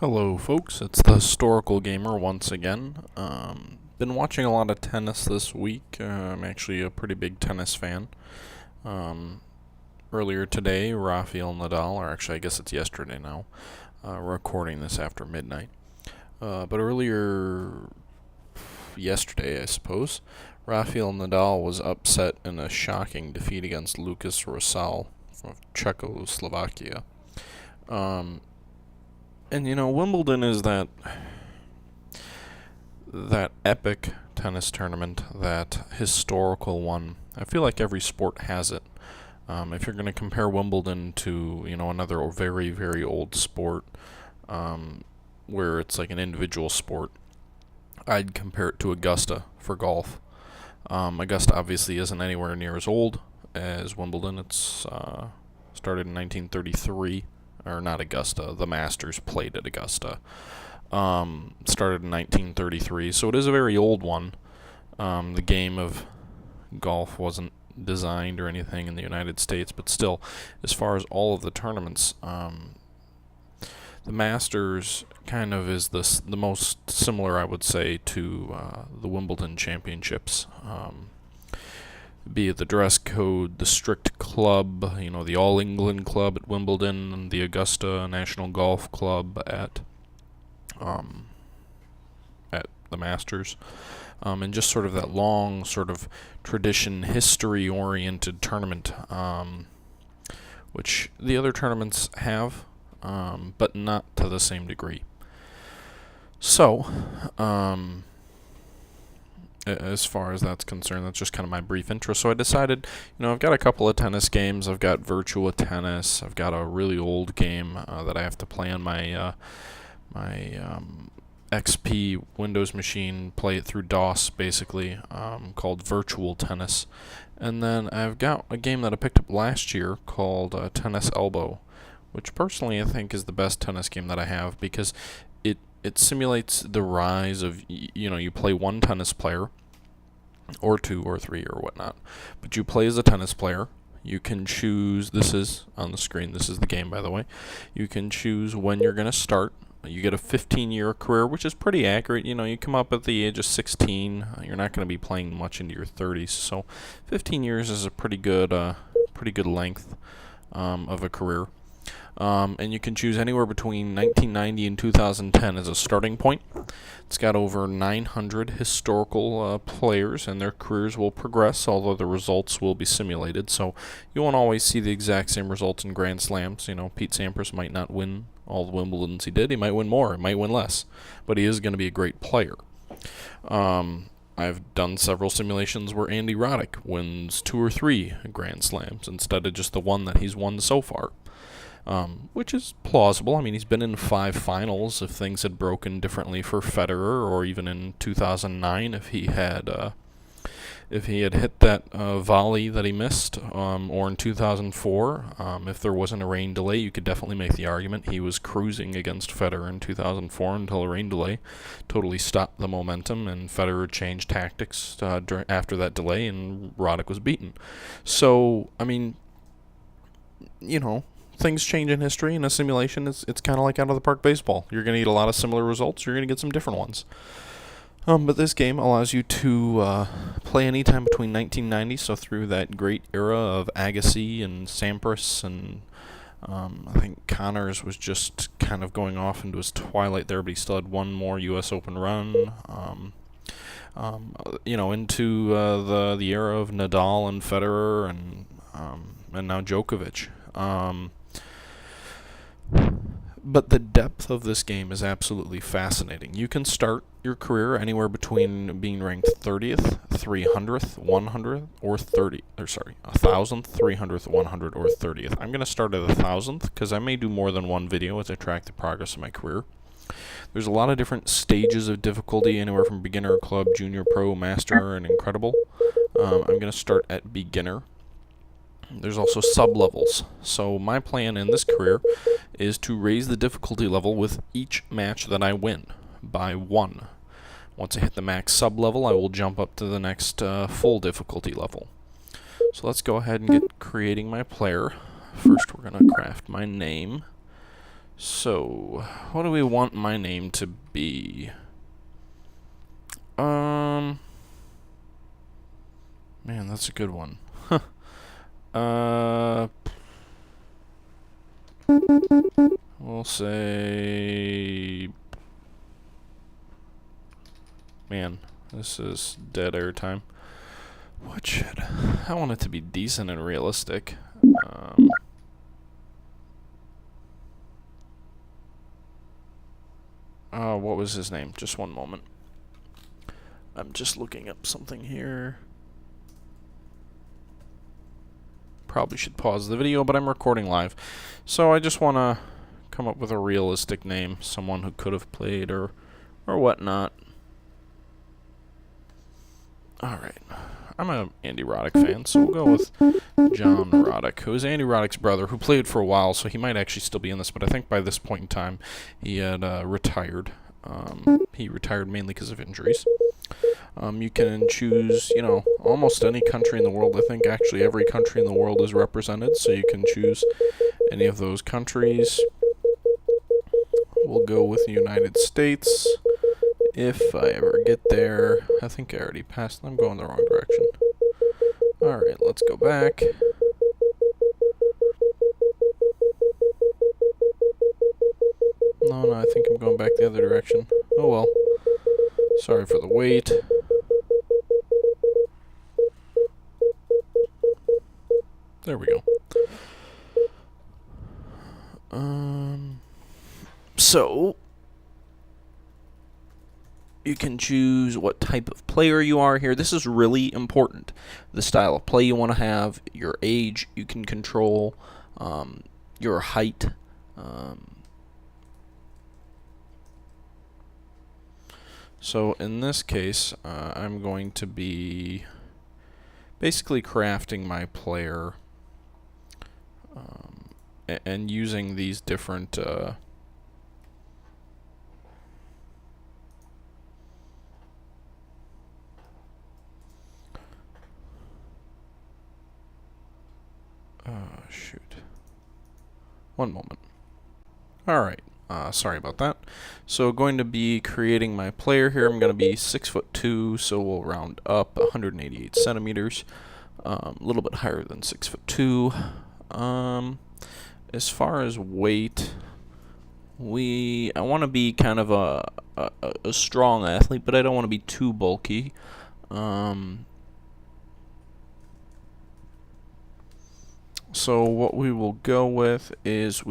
Hello folks, it's the Historical Gamer once again. Been watching a lot of tennis this week. I'm actually a pretty big tennis fan. Earlier today, Rafael Nadal, or actually I guess it's yesterday now, recording this after midnight. But earlier yesterday, I suppose, Rafael Nadal was upset in a shocking defeat against Lucas Rosal from Czechoslovakia. And you know, Wimbledon is that epic tennis tournament, that historical one. I feel like every sport has it. If you're going to compare Wimbledon to, you know, another very, very old sport, where it's like an individual sport, I'd compare it to Augusta for golf. Augusta obviously isn't anywhere near as old as Wimbledon. It's started in 1933. Or not Augusta, the Masters played at Augusta. Started in 1933, so it is a very old one. The game of golf wasn't designed or anything in the United States, but still, as far as all of the tournaments, the Masters kind of is the most similar, I would say, to the Wimbledon Championships. Be it the dress code, the strict club, you know, the All England Club at Wimbledon, the Augusta National Golf Club at the Masters, and just sort of that long sort of tradition, history-oriented tournament, which the other tournaments have, but not to the same degree. So, as far as that's concerned, that's just kind of my brief intro. So I decided, you know, I've got a couple of tennis games. I've got Virtua Tennis. I've got a really old game that I have to play on my XP Windows machine, play it through DOS basically, called Virtual Tennis. And then I've got a game that I picked up last year called Tennis Elbow, which personally I think is the best tennis game that I have because it simulates the rise of, you know, you play one tennis player, or two or three or whatnot, but you play as a tennis player. You can choose, this is on the screen, this is the game by the way, you can choose when you're going to start. You get a 15-year career, which is pretty accurate. You know, you come up at the age of 16, you're not going to be playing much into your 30s, so 15 years is a pretty good length of a career. And you can choose anywhere between 1990 and 2010 as a starting point. It's got over 900 historical players, and their careers will progress, although the results will be simulated. So you won't always see the exact same results in Grand Slams. You know, Pete Sampras might not win all the Wimbledons he did. He might win more. He might win less. But he is going to be a great player. I've done several simulations where Andy Roddick wins 2 or 3 Grand Slams instead of just the one that he's won so far. Which is plausible. I mean, he's been in 5 finals. If things had broken differently for Federer, or even in 2009, if he had hit that volley that he missed, or in 2004, if there wasn't a rain delay, you could definitely make the argument he was cruising against Federer in 2004 until a rain delay totally stopped the momentum, and Federer changed tactics after that delay, and Roddick was beaten. So, I mean, you know, things change in history. In a simulation, it's kind of like out of the park baseball. You're going to get a lot of similar results. You're going to get some different ones. But this game allows you to play anytime between 1990, so through that great era of Agassi and Sampras, and I think Connors was just kind of going off into his twilight there, but he still had one more U.S. Open run. You know, into the era of Nadal and Federer, and now Djokovic. But the depth of this game is absolutely fascinating. You can start your career anywhere between being ranked 30th, 300th, 100th, or 1,000th, 300th, 100th, or 30th. I'm going to start at 1,000th because I may do more than one video as I track the progress of my career. There's a lot of different stages of difficulty, anywhere from beginner, club, junior, pro, master, and incredible. I'm going to start at beginner. There's also sub-levels. So my plan in this career is to raise the difficulty level with each match that I win by 1. Once I hit the max sub-level, I will jump up to the next full difficulty level. So let's go ahead and get creating my player. First, we're going to craft my name. So, what do we want my name to be? Man, that's a good one. We'll say... Man, this is dead air time. What should... I want it to be decent and realistic. What was his name? Just one moment. I'm just looking up something here. Probably should pause the video, but I'm recording live. So I just want to come up with a realistic name. Someone who could have played or whatnot. Alright. I'm a Andy Roddick fan, so we'll go with John Roddick, who is Andy Roddick's brother, who played for a while, so he might actually still be in this, but I think by this point in time he had retired. He retired mainly because of injuries. You can choose, almost any country in the world. I think actually every country in the world is represented, so you can choose any of those countries. We'll go with the United States. If I ever get there. I think I already passed. I'm going the wrong direction. Alright, let's go back. No, I think I'm going back the other direction. Oh well. Sorry for the wait. There we go. So you can choose what type of player you are here. This is really important. The style of play you want to have, your age you can control, your height. So in this case, I'm going to be basically crafting my player and using these different shoot. One moment. Alright, sorry about that. So going to be creating my player here. I'm going to be 6'2", so we'll round up 188 centimeters. A little bit higher than 6'2". As far as weight, I want to be kind of a strong athlete, but I don't want to be too bulky. So what we will go with is how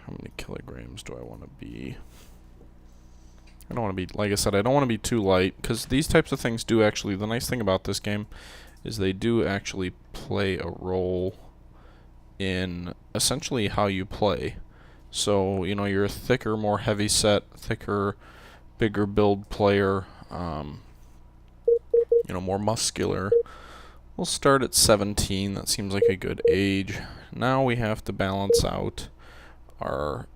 many kilograms do I want to be? I don't want to be, like I said, I don't want to be too light, because these types of things do actually, the nice thing about this game is they do actually play a role in essentially how you play. So, you're a thicker, more heavy set, bigger build player, more muscular. We'll start at 17. That seems like a good age. Now we have to balance out our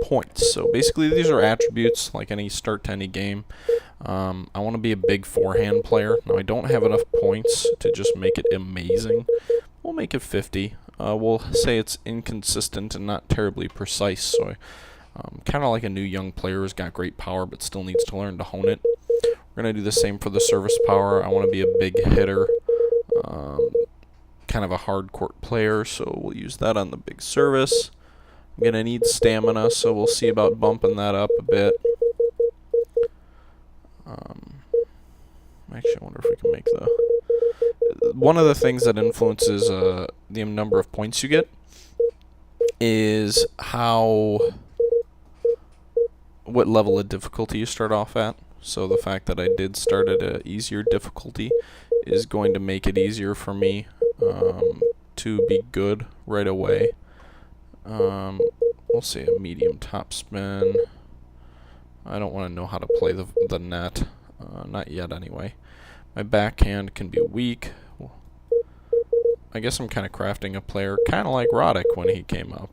points. So basically these are attributes like any start to any game. I want to be a big forehand player. Now I don't have enough points to just make it amazing. We'll make it 50. We'll say it's inconsistent and not terribly precise, so kind of like a new young player who's got great power but still needs to learn to hone it. We're going to do the same for the service power. I want to be a big hitter, kind of a hard court player, so we'll use that on the big service. I'm going to need stamina, so we'll see about bumping that up a bit. Actually, I wonder if we can make one of the things that influences the number of points you get is what level of difficulty you start off at. So the fact that I did start at an easier difficulty is going to make it easier for me to be good right away. We'll say a medium topspin. I don't want to know how to play the net. Not yet anyway. My backhand can be weak. I guess I'm kind of crafting a player kind of like Roddick when he came up.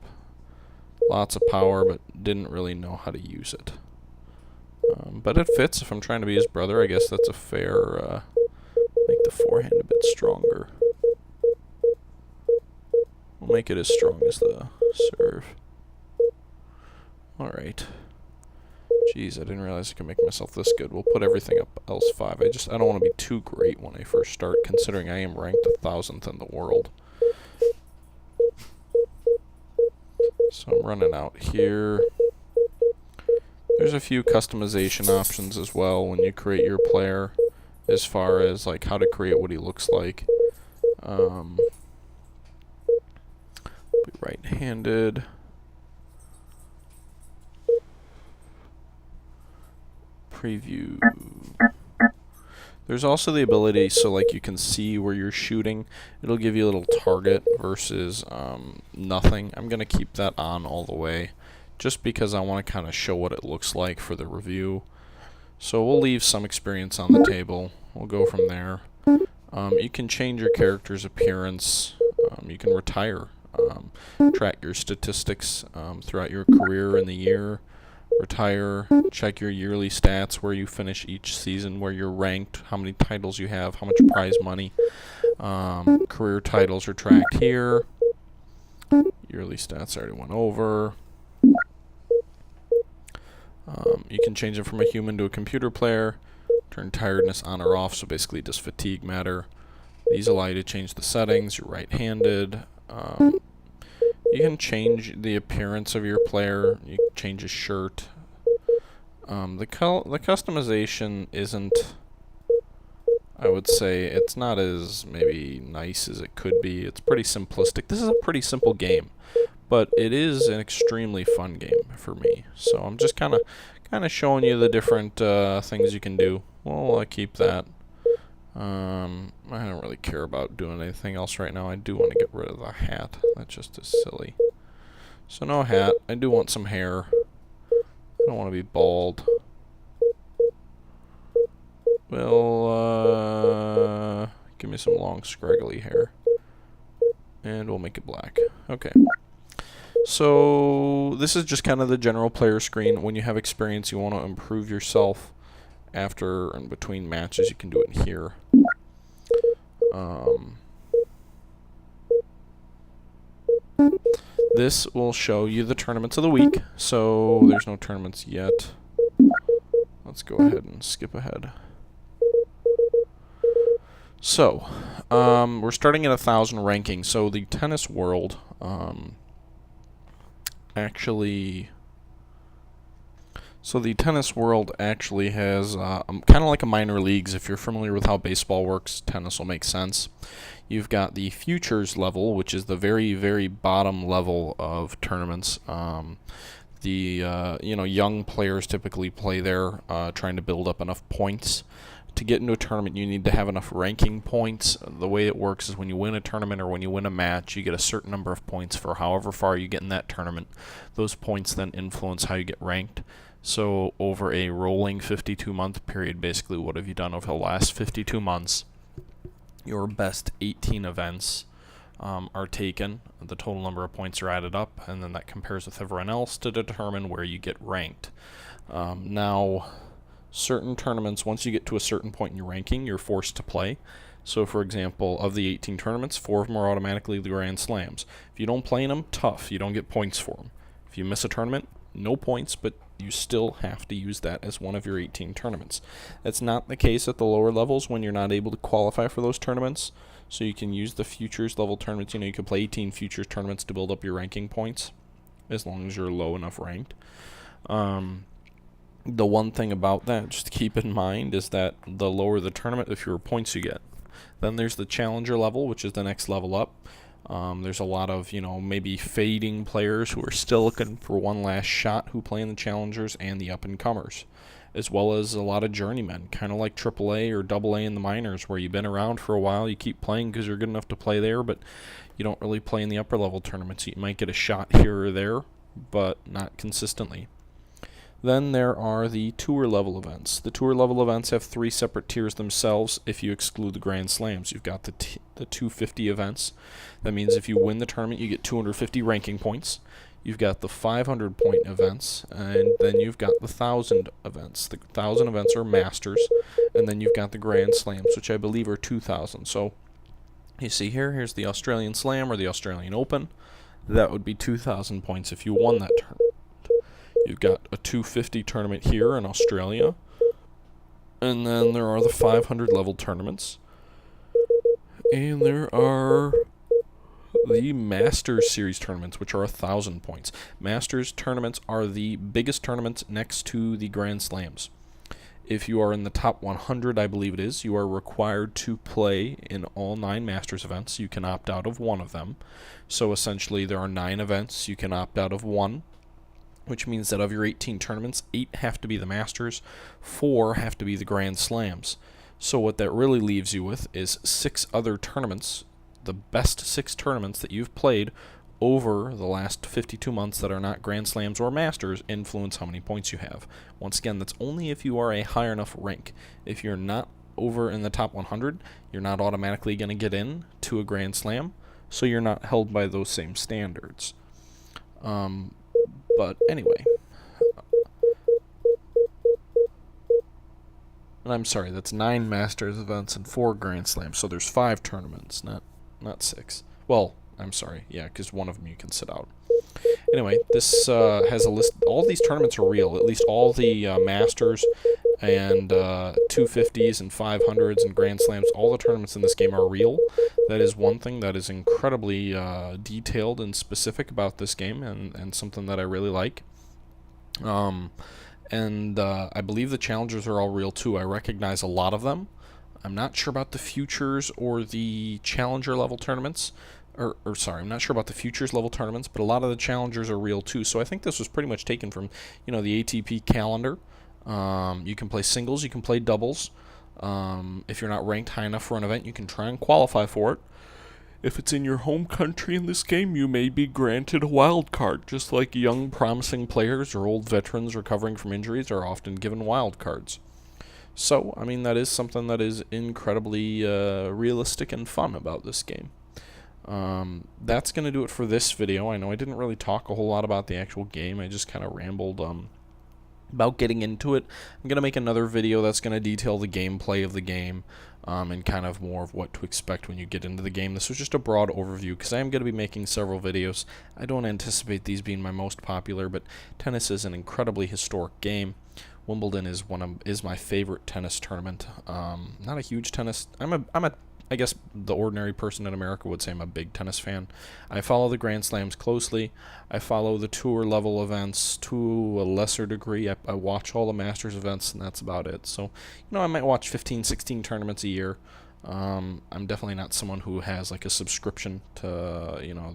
Lots of power, but didn't really know how to use it. But it fits if I'm trying to be his brother. I guess that's a fair forehand a bit stronger. We'll make it as strong as the serve. Alright. Jeez, I didn't realize I could make myself this good. We'll put everything up else 5. I don't want to be too great when I first start, considering I am ranked 1,000th in the world. So I'm running out here. There's a few customization options as well when you create your player, as far as like how to create what he looks like. Be right-handed. Preview. There's also the ability so like you can see where you're shooting. It'll give you a little target versus nothing. I'm gonna keep that on all the way just because I want to kind of show what it looks like for the review. So we'll leave some experience on the table. We'll go from there. You can change your character's appearance. You can retire. Track your statistics throughout your career in the year. Retire, check your yearly stats, where you finish each season, where you're ranked, how many titles you have, how much prize money. Career titles are tracked here. Yearly stats I already went over. You can change it from a human to a computer player. Turn tiredness on or off, so basically does fatigue matter. These allow you to change the settings. You're right-handed. You can change the appearance of your player. You can change his shirt. The customization isn't, I would say, it's not as maybe nice as it could be. It's pretty simplistic. This is a pretty simple game, but it is an extremely fun game for me. So I'm just kind of showing you the different things you can do. We'll keep that. I don't really care about doing anything else right now. I do want to get rid of the hat. That just is silly. So no hat. I do want some hair. I don't want to be bald. Well, give me some long scraggly hair. And we'll make it black. Okay. So this is just kind of the general player screen. When you have experience, you want to improve yourself after and between matches. You can do it in here. This will show you the tournaments of the week. So there's no tournaments yet. Let's go ahead and skip ahead. So we're starting at 1,000 ranking. So the tennis world actually has kind of like a minor leagues. If you're familiar with how baseball works, tennis will make sense. You've got the futures level, which is the very, very bottom level of tournaments. Young players typically play there, trying to build up enough points. To get into a tournament, you need to have enough ranking points. The way it works is when you win a tournament or when you win a match, you get a certain number of points for however far you get in that tournament. Those points then influence how you get ranked. So over a rolling 52-month period, basically what have you done over the last 52 months? Your best 18 events are taken. The total number of points are added up, and then that compares with everyone else to determine where you get ranked. Now, certain tournaments, once you get to a certain point in your ranking, you're forced to play. So, for example, of the 18 tournaments, 4 of them are automatically the Grand Slams. If you don't play in them, tough. You don't get points for them. If you miss a tournament, no points, but you still have to use that as one of your 18 tournaments. That's not the case at the lower levels when you're not able to qualify for those tournaments. So you can use the futures level tournaments. You can play 18 futures tournaments to build up your ranking points, as long as you're low enough ranked. The one thing about that, just to keep in mind, is that the lower the tournament, the fewer points you get. Then there's the challenger level, which is the next level up. There's a lot of, maybe fading players who are still looking for one last shot who play in the challengers and the up-and-comers, as well as a lot of journeymen, kind of like AAA or AA in the minors, where you've been around for a while, you keep playing because you're good enough to play there, but you don't really play in the upper-level tournaments. You might get a shot here or there, but not consistently. Then there are the tour level events. The tour level events have 3 separate tiers themselves if you exclude the Grand Slams. You've got the 250 events. That means if you win the tournament, you get 250 ranking points. You've got the 500-point events, and then you've got the 1,000 events. The 1,000 events are Masters, and then you've got the Grand Slams, which I believe are 2,000. So you see here's the Australian Slam or the Australian Open. That would be 2,000 points if you won that tournament. You've got a 250 tournament here in Australia, and then there are the 500 level tournaments, and there are the Masters Series tournaments, which are 1,000 points. Masters tournaments are the biggest tournaments next to the Grand Slams. If you are in the top 100, I believe it is, you are required to play in all 9 Masters events. You can opt out of one of them. So essentially, there are 9 events. You can opt out of one, which means that of your 18 tournaments, 8 have to be the Masters, 4 have to be the Grand Slams. So what that really leaves you with is 6 other tournaments, the best 6 tournaments that you've played over the last 52 months that are not Grand Slams or Masters influence how many points you have. Once again, that's only if you are a high enough rank. If you're not over in the top 100, you're not automatically going to get in to a Grand Slam, so you're not held by those same standards. But anyway, and I'm sorry, that's 9 Masters events and 4 Grand Slams, so there's 5 tournaments, not 6. Well, I'm sorry, yeah, because one of them you can sit out. Anyway, this has a list. All these tournaments are real, at least all the Masters and 250s and 500s and Grand Slams. All the tournaments in this game are real. That is one thing that is incredibly detailed and specific about this game, and something that I really like. I believe the challengers are all real too. I recognize a lot of them. I'm not sure about the futures or the challenger level tournaments. I'm not sure about the futures level tournaments, but a lot of the challengers are real too. So I think this was pretty much taken from, the ATP calendar. You can play singles, you can play doubles. If you're not ranked high enough for an event, you can try and qualify for it. If it's in your home country in this game, you may be granted a wild card, just like young promising players or old veterans recovering from injuries are often given wild cards. So, I mean, that is something that is incredibly realistic and fun about this game. That's going to do it for this video. I know I didn't really talk a whole lot about the actual game. I just kind of rambled about getting into it. I'm going to make another video that's going to detail the gameplay of the game and kind of more of what to expect when you get into the game. This was just a broad overview because I am going to be making several videos. I don't anticipate these being my most popular, but tennis is an incredibly historic game. Wimbledon is my favorite tennis tournament. Not a huge tennis. I guess the ordinary person in America would say I'm a big tennis fan. I follow the Grand Slams closely. I follow the tour level events to a lesser degree. I watch all the Masters events, and that's about it. So, I might watch 15, 16 tournaments a year. I'm definitely not someone who has like a subscription to,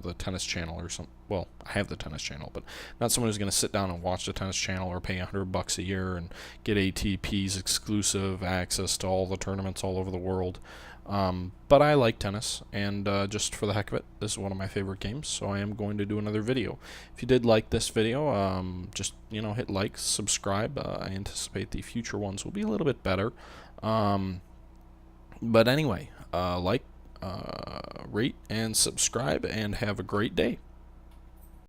the tennis channel or something. Well, I have the tennis channel, but not someone who's going to sit down and watch the tennis channel or pay $100 a year and get ATP's exclusive access to all the tournaments all over the world. But I like tennis, and just for the heck of it, this is one of my favorite games, so I am going to do another video. If you did like this video, just, hit like, subscribe. I anticipate the future ones will be a little bit better. But anyway, like, rate, and subscribe, and have a great day.